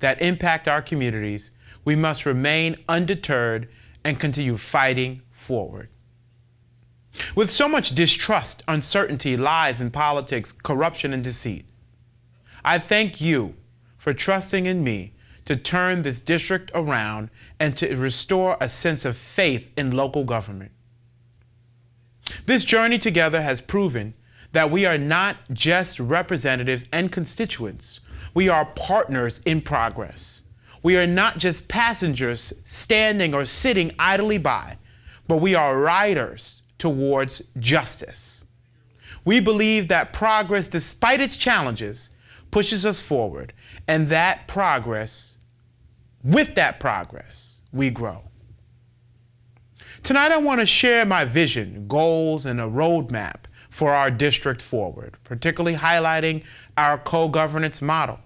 that impact our communities, we must remain undeterred and continue fighting forward. With so much distrust, uncertainty, lies in politics, corruption, and deceit, I thank you for trusting in me to turn this district around and to restore a sense of faith in local government. This journey together has proven that we are not just representatives and constituents. We are partners in progress. We are not just passengers standing or sitting idly by, but we are riders towards justice. We believe that progress, despite its challenges, pushes us forward, and that progress, with that progress, we grow. Tonight I want to share my vision, goals, and a roadmap for our district forward, particularly highlighting our co-governance model,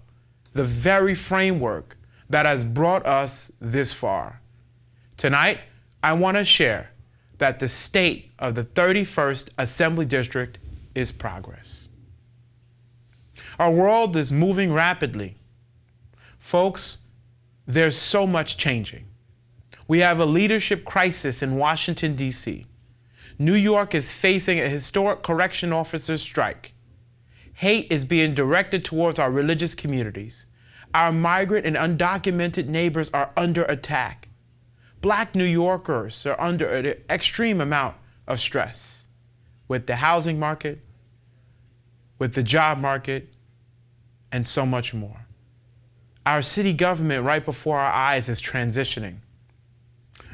the very framework that has brought us this far. Tonight, I want to share that the state of the 31st Assembly District is progress. Our world is moving rapidly. Folks, there's so much changing. We have a leadership crisis in Washington, D.C. New York is facing a historic correction officers' strike. Hate is being directed towards our religious communities. Our migrant and undocumented neighbors are under attack. Black New Yorkers are under an extreme amount of stress with the housing market, with the job market, and so much more. Our city government right before our eyes is transitioning.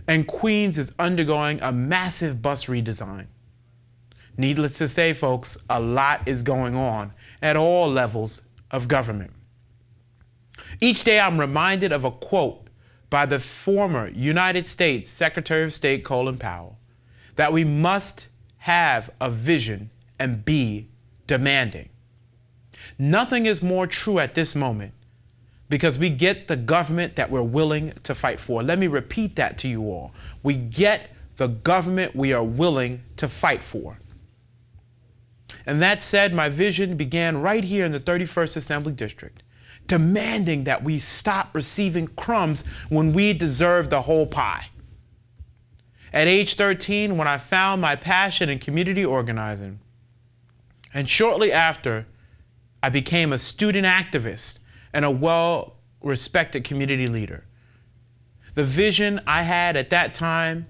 And Queens is undergoing a massive bus redesign. Needless to say, folks, a lot is going on at all levels of government. Each day I'm reminded of a quote by the former United States Secretary of State Colin Powell, that we must have a vision and be demanding. Nothing is more true at this moment, because we get the government that we're willing to fight for. Let me repeat that to you all. We get the government we are willing to fight for. And that said, my vision began right here in the 31st Assembly District, demanding that we stop receiving crumbs when we deserve the whole pie. At age 13, when I found my passion in community organizing, and shortly after, I became a student activist and a well-respected community leader. The vision I had at that time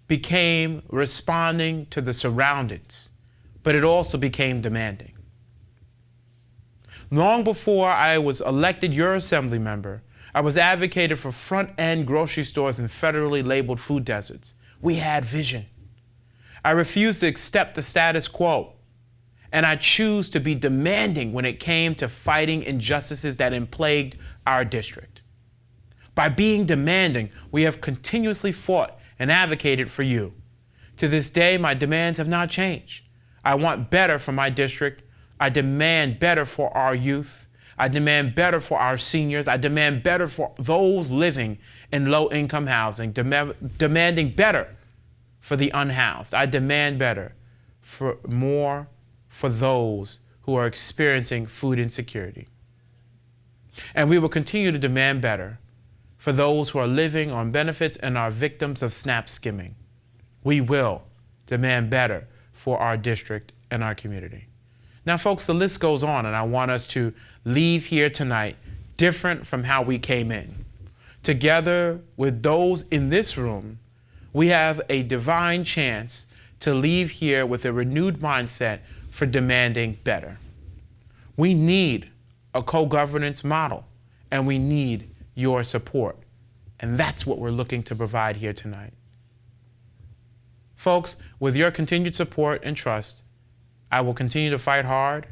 became responding to the surroundings, but it also became demanding. Long before I was elected your assembly member, I was advocating for front-end grocery stores in federally labeled food deserts. We had vision. I refused to accept the status quo. And I choose to be demanding when it came to fighting injustices that plagued our district. By being demanding, we have continuously fought and advocated for you. To this day, my demands have not changed. I want better for my district. I demand better for our youth. I demand better for our seniors. I demand better for those living in low-income housing, demanding better for the unhoused. I demand better for more for those who are experiencing food insecurity. And we will continue to demand better for those who are living on benefits and are victims of SNAP skimming. We will demand better for our district and our community. Now, folks, the list goes on, and I want us to leave here tonight different from how we came in. Together with those in this room, we have a divine chance to leave here with a renewed mindset for demanding better. We need a co-governance model, and we need your support. And that's what we're looking to provide here tonight. Folks, with your continued support and trust, I will continue to fight hard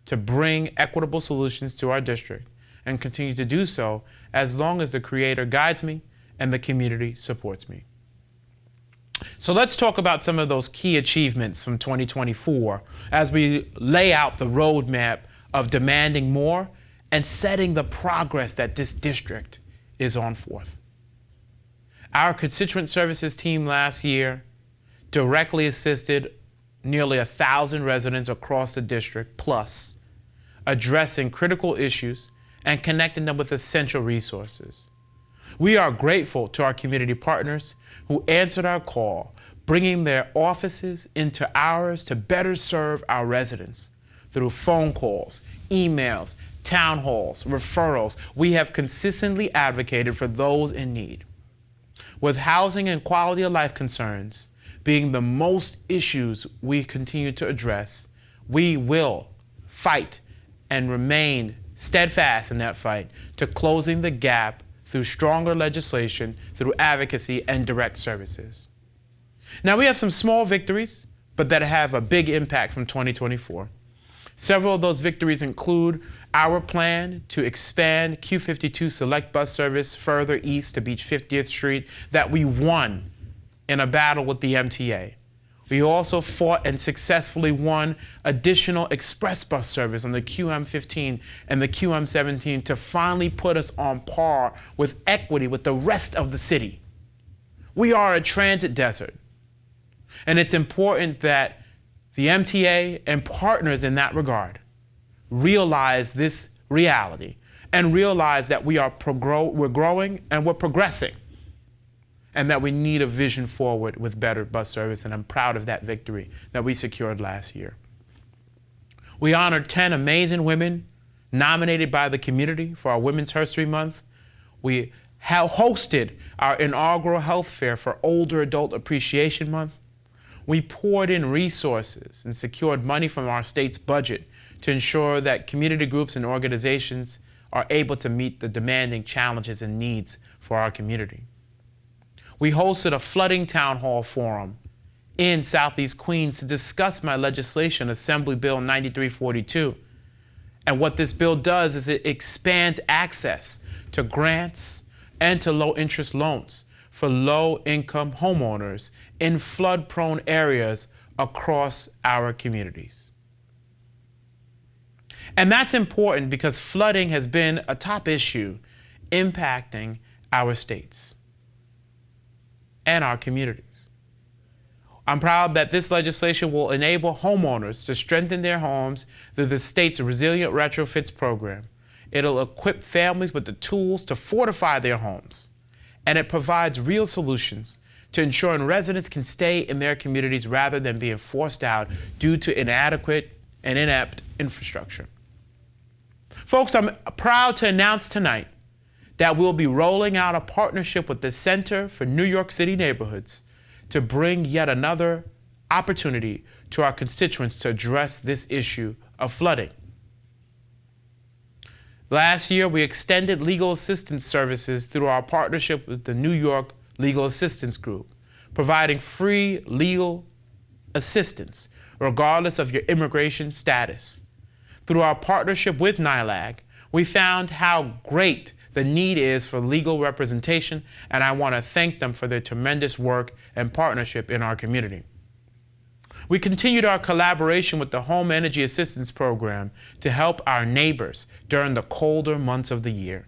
to bring equitable solutions to our district, and continue to do so as long as the Creator guides me and the community supports me. So let's talk about some of those key achievements from 2024 as we lay out the roadmap of demanding more and setting the progress that this district is on forth. Our constituent services team last year directly assisted nearly 1,000 residents across the district, plus addressing critical issues and connecting them with essential resources. We are grateful to our community partners who answered our call, bringing their offices into ours to better serve our residents. Through phone calls, emails, town halls, referrals, we have consistently advocated for those in need. With housing and quality of life concerns being the most issues we continue to address, we will fight and remain steadfast in that fight to closing the gap through stronger legislation, through advocacy, and direct services. Now, we have some small victories, but that have a big impact from 2024. Several of those victories include our plan to expand Q52 Select Bus service further east to Beach 50th Street that we won in a battle with the MTA. We also fought and successfully won additional express bus service on the QM15 and the QM17 to finally put us on par with equity with the rest of the city. We are a transit desert, and it's important that the MTA and partners in that regard realize this reality and realize that we're growing and we're progressing, and that we need a vision forward with better bus service, and I'm proud of that victory that we secured last year. We honored 10 amazing women nominated by the community for our Women's History Month. We hosted our inaugural health fair for Older Adult Appreciation Month. We poured in resources and secured money from our state's budget to ensure that community groups and organizations are able to meet the demanding challenges and needs for our community. We hosted a flooding town hall forum in Southeast Queens to discuss my legislation, Assembly Bill 9342. And what this bill does is it expands access to grants and to low-interest loans for low-income homeowners in flood-prone areas across our communities. And that's important because flooding has been a top issue impacting our states and our communities. I'm proud that this legislation will enable homeowners to strengthen their homes through the state's Resilient Retrofits program. It'll equip families with the tools to fortify their homes, and it provides real solutions to ensuring residents can stay in their communities rather than being forced out due to inadequate and inept infrastructure. Folks, I'm proud to announce tonight that we'll be rolling out a partnership with the Center for New York City Neighborhoods to bring yet another opportunity to our constituents to address this issue of flooding. Last year, we extended legal assistance services through our partnership with the New York Legal Assistance Group, providing free legal assistance regardless of your immigration status. Through our partnership with NYLAG, we found how great the need is for legal representation, and I want to thank them for their tremendous work and partnership in our community. We continued our collaboration with the Home Energy Assistance Program to help our neighbors during the colder months of the year.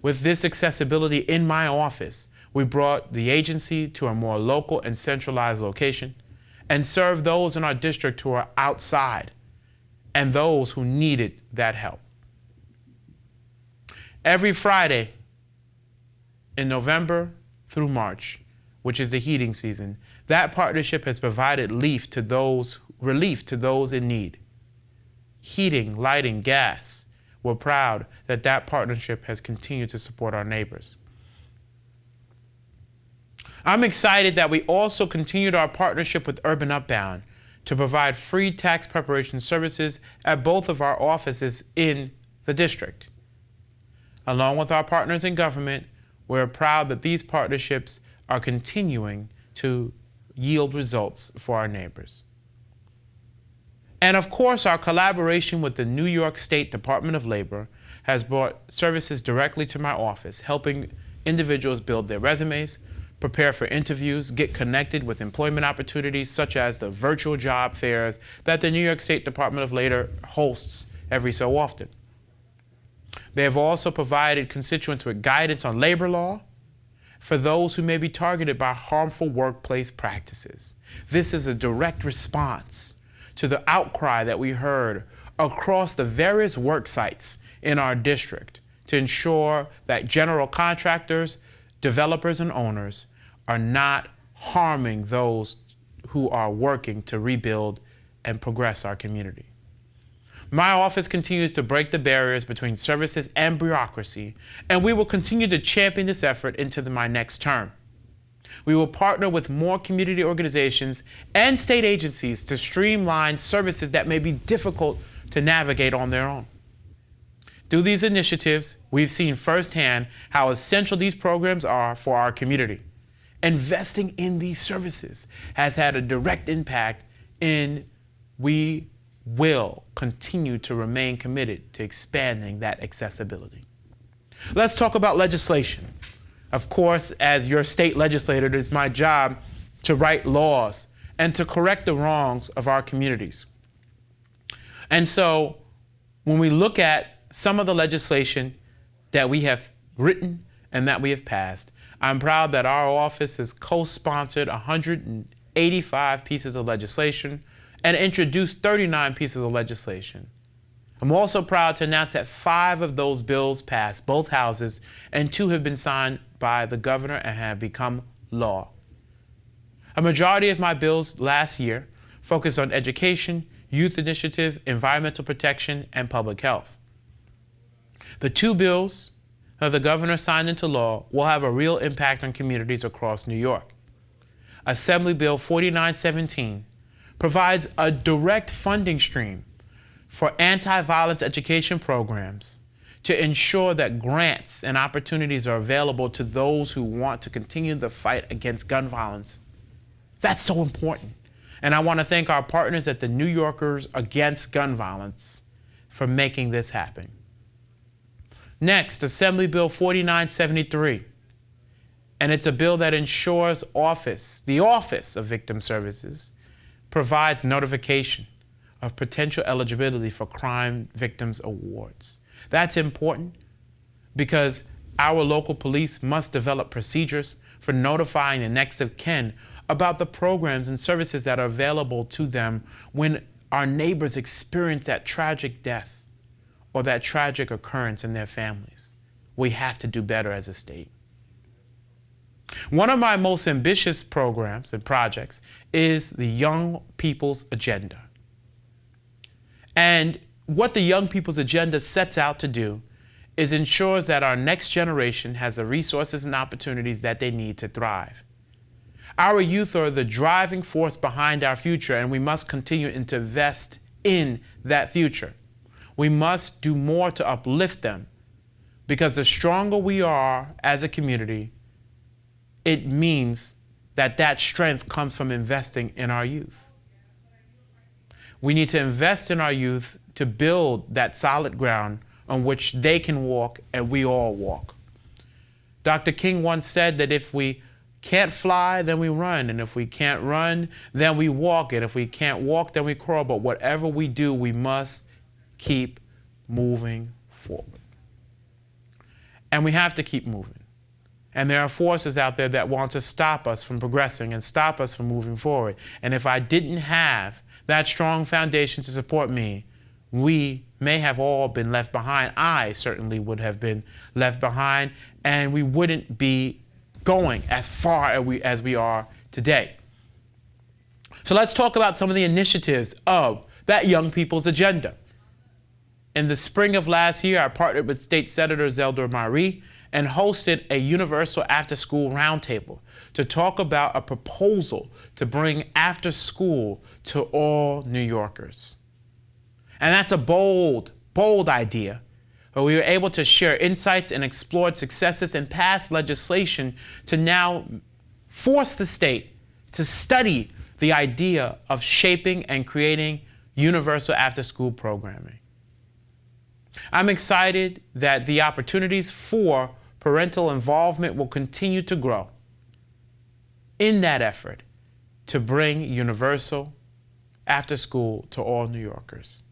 With this accessibility in my office, we brought the agency to a more local and centralized location and served those in our district who are outside and those who needed that help. Every Friday in November through March, which is the heating season, that partnership has provided relief to those in need. Heating, lighting, gas. We're proud that that partnership has continued to support our neighbors. I'm excited that we also continued our partnership with Urban Upbound to provide free tax preparation services at both of our offices in the district. Along with our partners in government, we're proud that these partnerships are continuing to yield results for our neighbors. And of course, our collaboration with the New York State Department of Labor has brought services directly to my office, helping individuals build their resumes, prepare for interviews, get connected with employment opportunities such as the virtual job fairs that the New York State Department of Labor hosts every so often. They have also provided constituents with guidance on labor law for those who may be targeted by harmful workplace practices. This is a direct response to the outcry that we heard across the various work sites in our district to ensure that general contractors, developers, and owners are not harming those who are working to rebuild and progress our community. My office continues to break the barriers between services and bureaucracy, and we will continue to champion this effort into my next term. We will partner with more community organizations and state agencies to streamline services that may be difficult to navigate on their own. Through these initiatives, we've seen firsthand how essential these programs are for our community. Investing in these services has had a direct impact, and we will continue to remain committed to expanding that accessibility. Let's talk about legislation. Of course, as your state legislator, it is my job to write laws and to correct the wrongs of our communities. And so when we look at some of the legislation that we have written and that we have passed, I'm proud that our office has co-sponsored 185 pieces of legislation and introduced 39 pieces of legislation. I'm also proud to announce that 5 of those bills passed both houses and 2 have been signed by the governor and have become law. A majority of my bills last year focused on education, youth initiative, environmental protection, and public health. The 2 bills that the governor signed into law will have a real impact on communities across New York. Assembly Bill 4917 provides a direct funding stream for anti-violence education programs to ensure that grants and opportunities are available to those who want to continue the fight against gun violence. That's so important. And I want to thank our partners at the New Yorkers Against Gun Violence for making this happen. Next, Assembly Bill 4973. And it's a bill that ensures the Office of Victim Services provides notification of potential eligibility for crime victims awards. That's important because our local police must develop procedures for notifying the next of kin about the programs and services that are available to them when our neighbors experience that tragic death or that tragic occurrence in their families. We have to do better as a state. One of my most ambitious programs and projects is the Young People's Agenda. And what the Young People's Agenda sets out to do is ensures that our next generation has the resources and opportunities that they need to thrive. Our youth are the driving force behind our future, and we must continue to invest in that future. We must do more to uplift them, because the stronger we are as a community, it means that that strength comes from investing in our youth. We need to invest in our youth to build that solid ground on which they can walk and we all walk. Dr. King once said that if we can't fly, then we run. And if we can't run, then we walk. And if we can't walk, then we crawl. But whatever we do, we must keep moving forward. And we have to keep moving. And there are forces out there that want to stop us from progressing and stop us from moving forward. And if I didn't have that strong foundation to support me, we may have all been left behind. I certainly would have been left behind, and we wouldn't be going as far as we are today. So let's talk about some of the initiatives of that Young People's Agenda. In the spring of last year, I partnered with State Senator Zelda Marie and hosted a universal after-school roundtable to talk about a proposal to bring after school to all New Yorkers. And that's a bold idea, but we were able to share insights and explored successes and pass legislation to now force the state to study the idea of shaping and creating universal after-school programming. I'm excited that the opportunities for parental involvement will continue to grow in that effort to bring universal after school to all New Yorkers.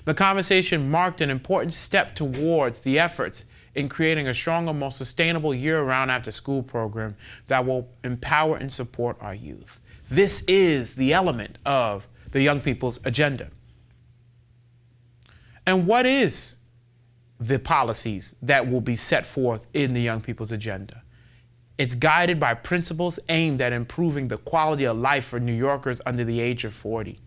The conversation marked an important step towards the efforts in creating a stronger, more sustainable year-round after-school program that will empower and support our youth. This is the element of the Young People's Agenda. And what is the policies that will be set forth in the Young People's Agenda. It's guided by principles aimed at improving the quality of life for New Yorkers under the age of 40.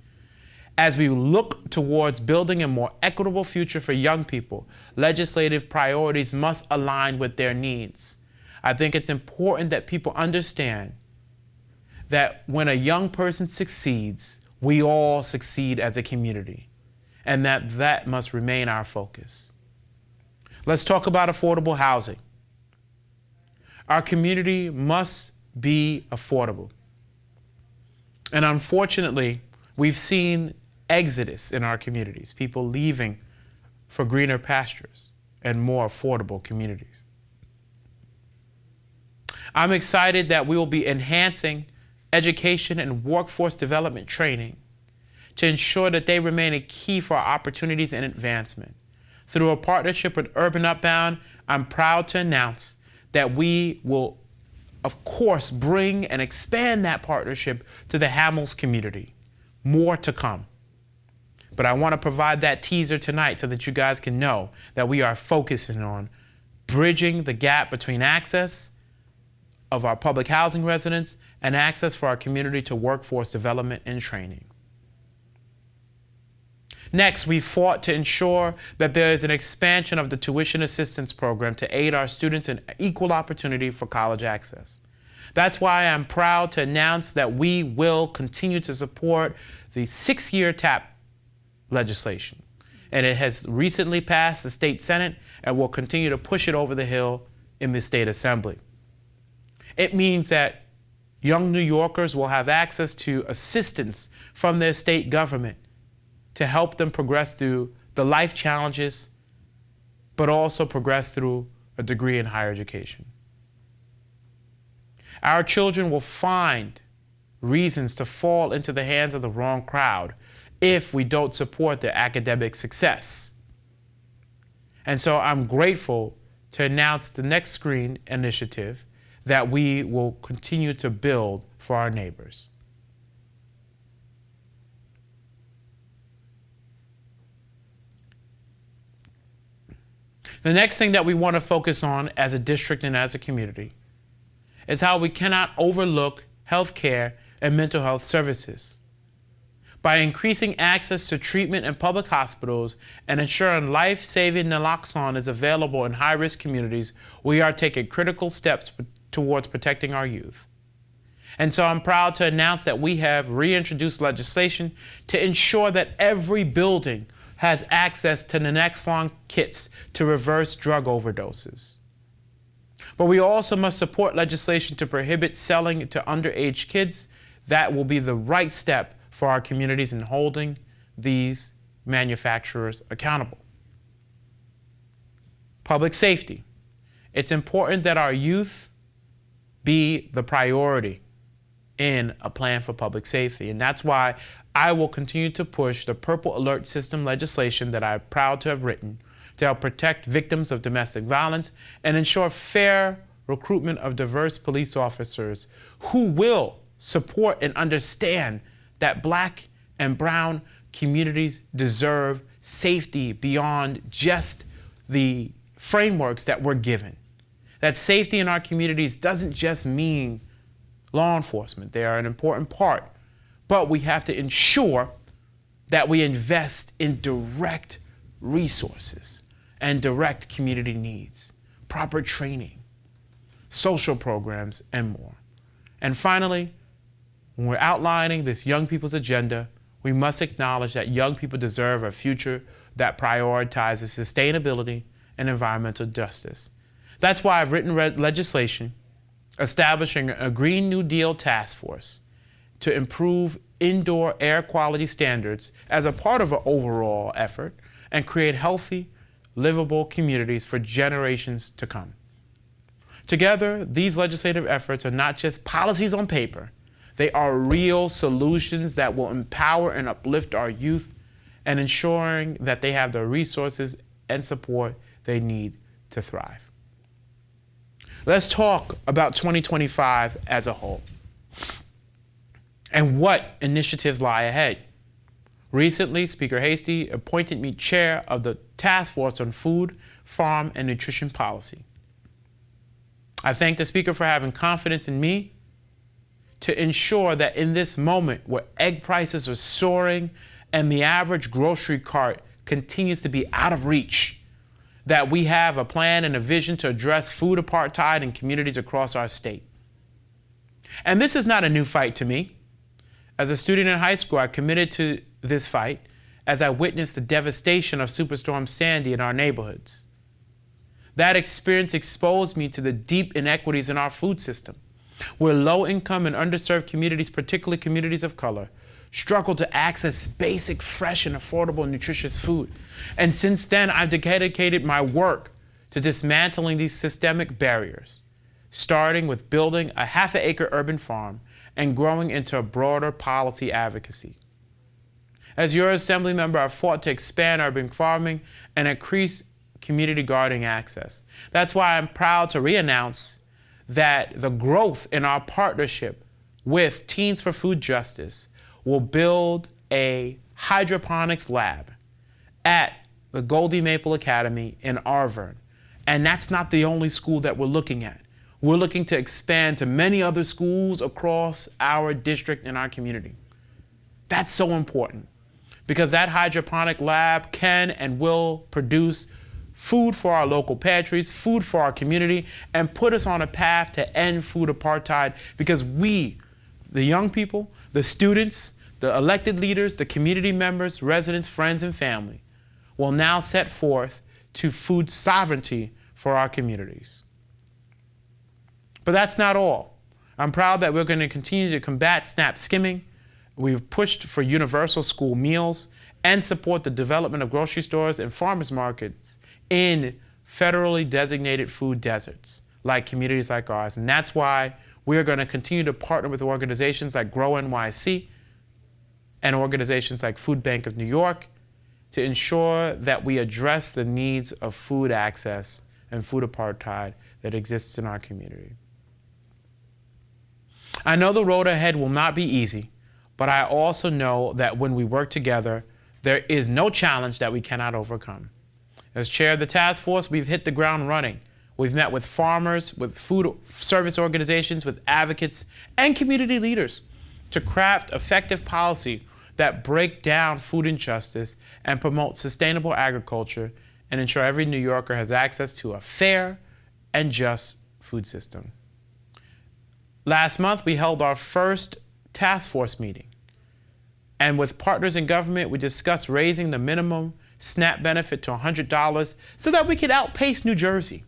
As we look towards building a more equitable future for young people, legislative priorities must align with their needs. I think it's important that people understand that when a young person succeeds, we all succeed as a community, and that must remain our focus. Let's talk about affordable housing. Our community must be affordable. And unfortunately, we've seen exodus in our communities, people leaving for greener pastures and more affordable communities. I'm excited that we will be enhancing education and workforce development training to ensure that they remain a key for our opportunities and advancement. Through a partnership with Urban Upbound, I'm proud to announce that we will, of course, bring and expand that partnership to the Hamels community. More to come. But I want to provide that teaser tonight so that you guys can know that we are focusing on bridging the gap between access of our public housing residents and access for our community to workforce development and training. Next, we fought to ensure that there is an expansion of the tuition assistance program to aid our students in equal opportunity for college access. That's why I'm proud to announce that we will continue to support the 6-year TAP legislation. And it has recently passed the state Senate and will continue to push it over the hill in the state assembly. It means that young New Yorkers will have access to assistance from their state government to help them progress through the life challenges, but also progress through a degree in higher education. Our children will find reasons to fall into the hands of the wrong crowd if we don't support their academic success. And so I'm grateful to announce the Next Screen initiative that we will continue to build for our neighbors. The next thing that we want to focus on as a district and as a community is how we cannot overlook healthcare and mental health services. By increasing access to treatment in public hospitals and ensuring life-saving naloxone is available in high-risk communities, we are taking critical steps towards protecting our youth. And so I'm proud to announce that we have reintroduced legislation to ensure that every building has access to naloxone kits to reverse drug overdoses. But we also must support legislation to prohibit selling to underage kids. That will be the right step for our communities in holding these manufacturers accountable. Public safety. It's important that our youth be the priority in a plan for public safety. And that's why I will continue to push the Purple Alert System legislation that I'm proud to have written to help protect victims of domestic violence and ensure fair recruitment of diverse police officers who will support and understand that Black and brown communities deserve safety beyond just the frameworks that we're given. That safety in our communities doesn't just mean law enforcement. They are an important part, but we have to ensure that we invest in direct resources and direct community needs, proper training, social programs, and more. And finally, when we're outlining this Young People's Agenda, we must acknowledge that young people deserve a future that prioritizes sustainability and environmental justice. That's why I've written legislation establishing a Green New Deal task force to improve indoor air quality standards as a part of an overall effort and create healthy, livable communities for generations to come. Together, these legislative efforts are not just policies on paper. They are real solutions that will empower and uplift our youth and ensuring that they have the resources and support they need to thrive. Let's talk about 2025 as a whole and what initiatives lie ahead. Recently, Speaker Hastie appointed me chair of the Task Force on Food, farm and nutrition policy. I thank the Speaker for having confidence in me to ensure that in this moment where egg prices are soaring and the average grocery cart continues to be out of reach, that we have a plan and a vision to address food apartheid in communities across our state. And this is not a new fight to me. As a student in high school, I committed to this fight as I witnessed the devastation of Superstorm Sandy in our neighborhoods. That experience exposed me to the deep inequities in our food system, where low-income and underserved communities, particularly communities of color, struggle to access basic, fresh, and affordable nutritious food. And since then, I've dedicated my work to dismantling these systemic barriers, starting with building a half-acre urban farm and growing into a broader policy advocacy. As your assembly member, I've fought to expand urban farming and increase community gardening access. That's why I'm proud to re-announce that the growth in our partnership with Teens for Food Justice will build a hydroponics lab at the Goldie Maple Academy in Arvern. And that's not the only school that we're looking at. We're looking to expand to many other schools across our district and our community. That's so important because that hydroponic lab can and will produce food for our local pantries, food for our community, and put us on a path to end food apartheid because we, the young people, the students, the elected leaders, the community members, residents, friends, and family will now set forth to food sovereignty for our communities. But that's not all. I'm proud that we're going to continue to combat SNAP skimming. We've pushed for universal school meals and support the development of grocery stores and farmers markets in federally designated food deserts, like communities like ours. And that's why we're going to continue to partner with organizations like Grow NYC and organizations like Food Bank of New York to ensure that we address the needs of food access and food apartheid that exists in our community. I know the road ahead will not be easy, but I also know that when we work together, there is no challenge that we cannot overcome. As chair of the task force, we've hit the ground running. We've met with farmers, with food service organizations, with advocates, and community leaders to craft effective policy that break down food injustice and promote sustainable agriculture and ensure every New Yorker has access to a fair and just food system. Last month, we held our first task force meeting. And with partners in government, we discussed raising the minimum SNAP benefit to $100 so that we can outpace New Jersey,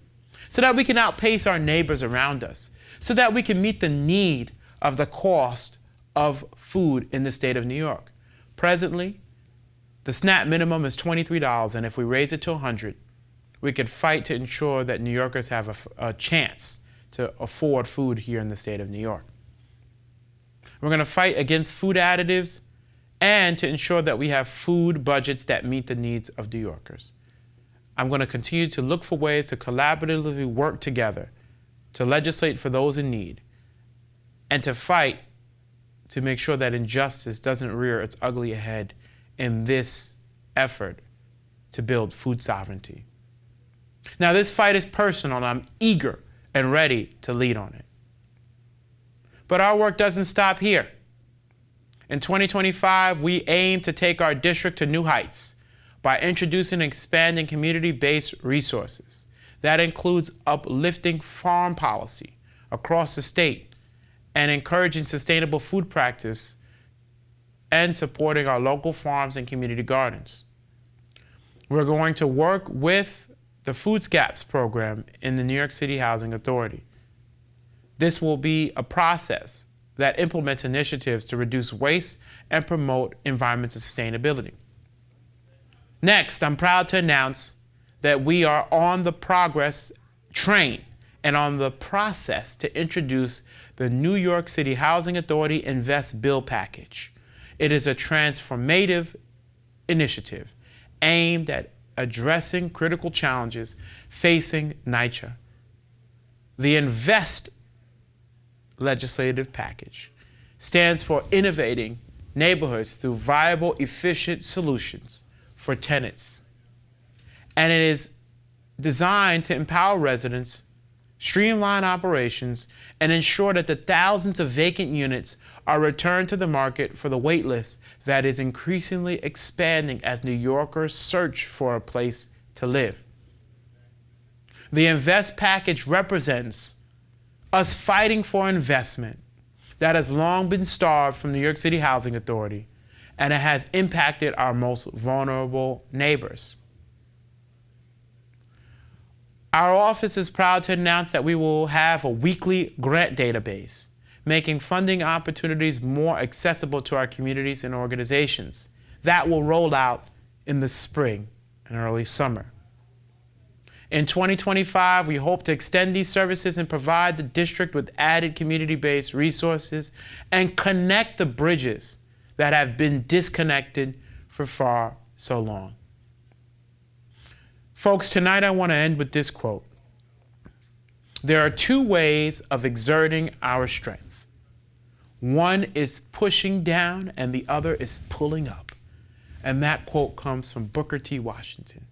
so that we can outpace our neighbors around us, so that we can meet the need of the cost of food in the state of New York. Presently, the SNAP minimum is $23, and if we raise it to $100, we could fight to ensure that New Yorkers have a chance to afford food here in the state of New York. We're going to fight against food additives and to ensure that we have food budgets that meet the needs of New Yorkers. I'm going to continue to look for ways to collaboratively work together to legislate for those in need and to fight to make sure that injustice doesn't rear its ugly head in this effort to build food sovereignty. Now, this fight is personal, and I'm eager and ready to lead on it. But our work doesn't stop here. In 2025, we aim to take our district to new heights by introducing and expanding community-based resources. That includes uplifting farm policy across the state and encouraging sustainable food practice and supporting our local farms and community gardens. We're going to work with the Food Scraps program in the New York City Housing Authority. This will be a process that implements initiatives to reduce waste and promote environmental sustainability. Next, I'm proud to announce that we are on the progress train and on the process to introduce the New York City Housing Authority Invest Bill Package. It is a transformative initiative aimed at addressing critical challenges facing NYCHA. The Invest legislative package stands for innovating neighborhoods through viable, efficient solutions for tenants. And it is designed to empower residents, streamline operations, and ensure that the thousands of vacant units are returned to the market for the wait list that is increasingly expanding as New Yorkers search for a place to live. The Invest package represents us fighting for investment that has long been starved from the New York City Housing Authority, and it has impacted our most vulnerable neighbors. Our office is proud to announce that we will have a weekly grant database, making funding opportunities more accessible to our communities and organizations. That will roll out in the spring and early summer. In 2025, we hope to extend these services and provide the district with added community-based resources and connect the bridges that have been disconnected for far so long. Folks, tonight I want to end with this quote. There are two ways of exerting our strength. One is pushing down and the other is pulling up. And that quote comes from Booker T. Washington.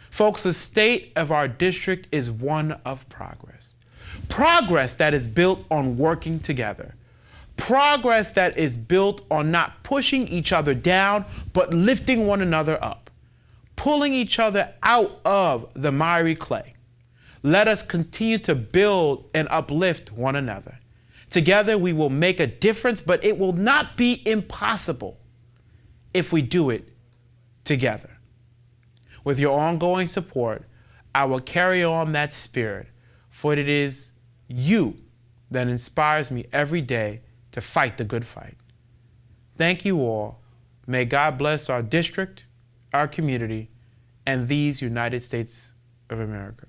Folks, the state of our district is one of progress. Progress that is built on working together. Progress that is built on not pushing each other down, but lifting one another up. Pulling each other out of the miry clay. Let us continue to build and uplift one another. Together we will make a difference, but it will not be impossible if we do it together. With your ongoing support, I will carry on that spirit, for it is you that inspires me every day to fight the good fight. Thank you all. May God bless our district, our community, and these United States of America.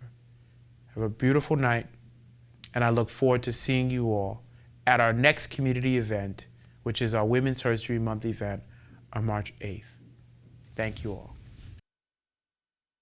Have a beautiful night, and I look forward to seeing you all at our next community event, which is our Women's History Month event on March 8th. Thank you all.